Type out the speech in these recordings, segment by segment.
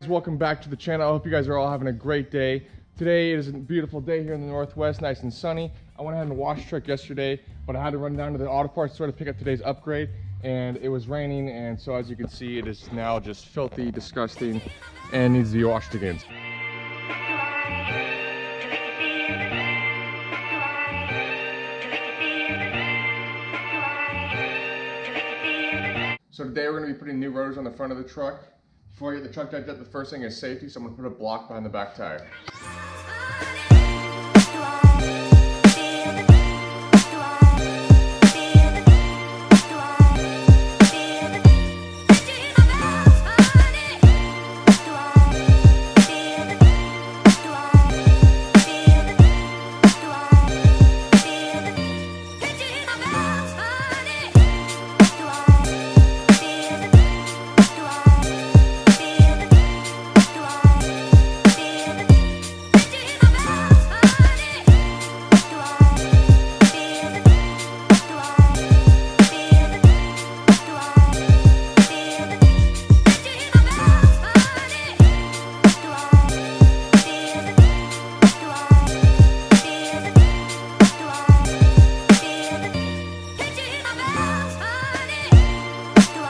Welcome back to the channel. I hope you guys are all having a great day. Today is a beautiful day here in the Northwest, nice and sunny. I went ahead and washed truck yesterday, but I had to run down to the auto parts store to pick up today's upgrade, and it was raining, and so as you can see, it is now just filthy, disgusting, and needs to be washed again. So today we're going to be putting new rotors on the front of the truck. Before I get the truck jacked up, the first thing is safety, so I'm going to put a block behind the back tire.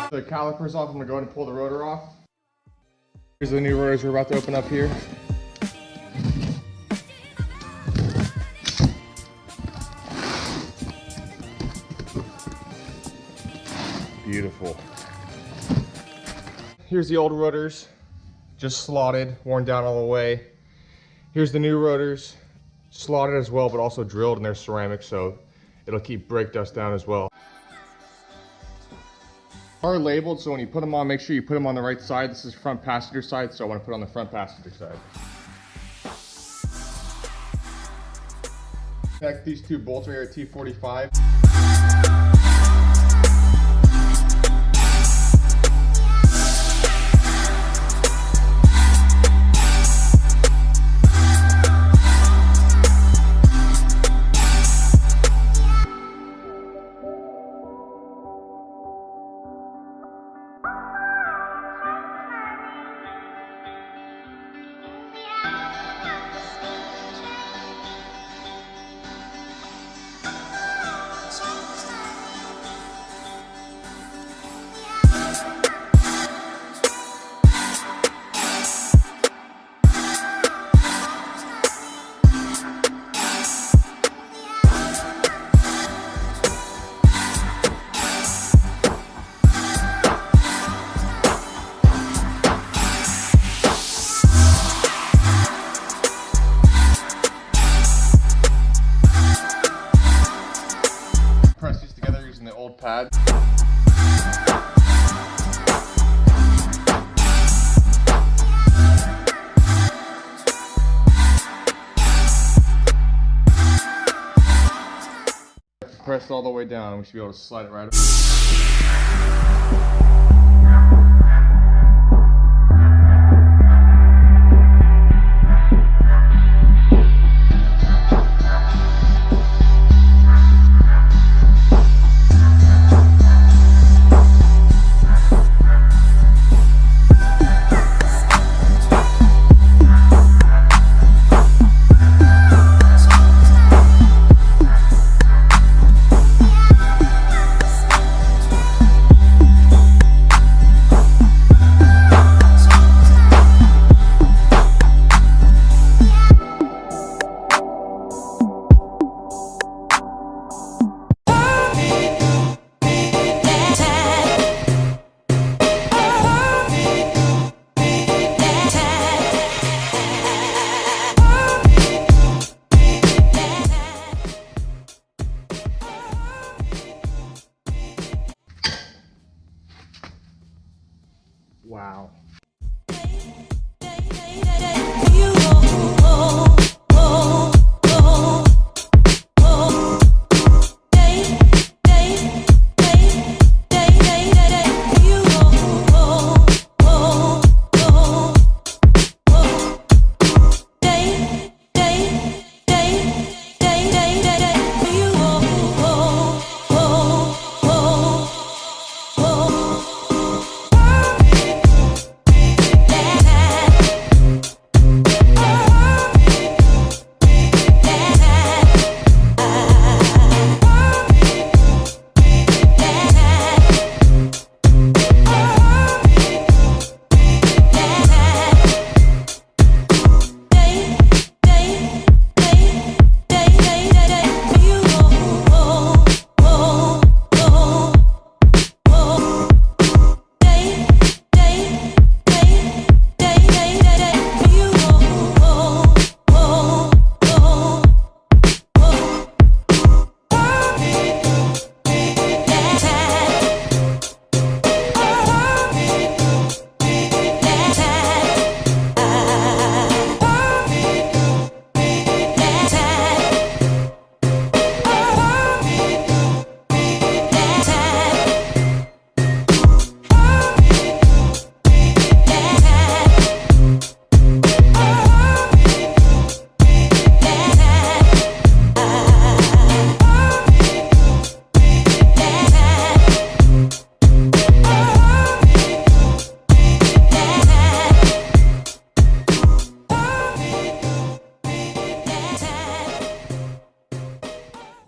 The calipers off, I'm going to go ahead and pull the rotor off. Here's the new rotors we're about to open up here. Beautiful. Here's the old rotors, just slotted, worn down all the way. Here's the new rotors, slotted as well, but also drilled, and they're ceramic, so it'll keep brake dust down as well. Are labeled, so when you put them on, make sure you put them on the right side. This is front passenger side, so I want to put it on the front passenger side. Connect these two bolts right here at T45. Press these together using the old pad. Press it all the way down, we should be able to slide it right up.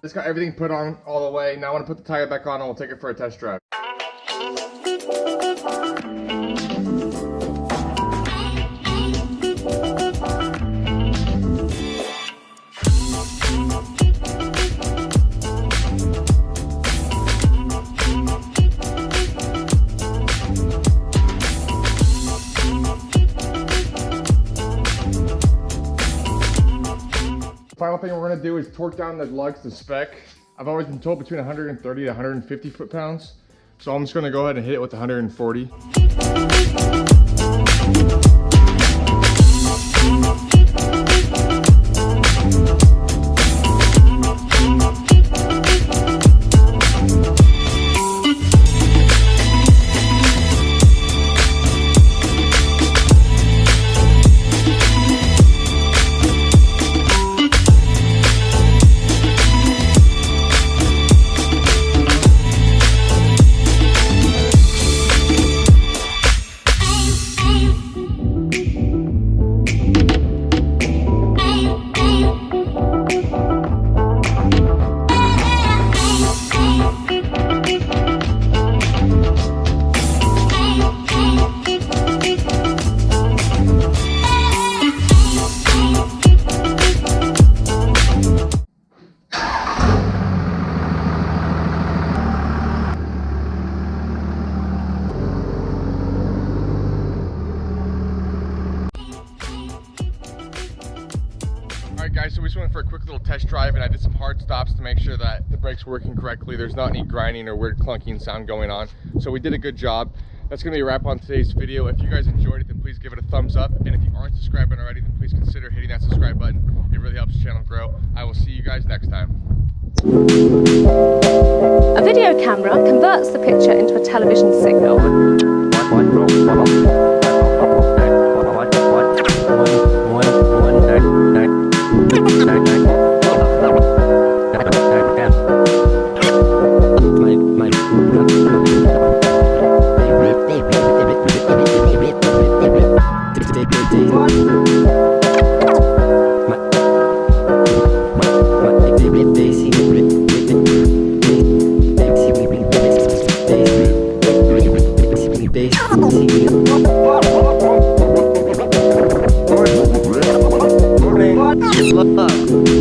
Just got everything put on all the way. Now I want to put the tire back on and we'll take it for a test drive. Final thing we're gonna do is torque down the lugs to spec. I've always been told between 130 to 150 foot-pounds. So I'm just gonna go ahead and hit it with 140. Alright guys, so we just went for a quick little test drive and I did some hard stops to make sure that the brakes were working correctly. There's not any grinding or weird clunking sound going on. So we did a good job. That's going to be a wrap on today's video. If you guys enjoyed it, then please give it a thumbs up. And if you aren't subscribed already, then please consider hitting that subscribe button. It really helps the channel grow. I will see you guys next time. A video camera converts the picture into a television signal. Look up.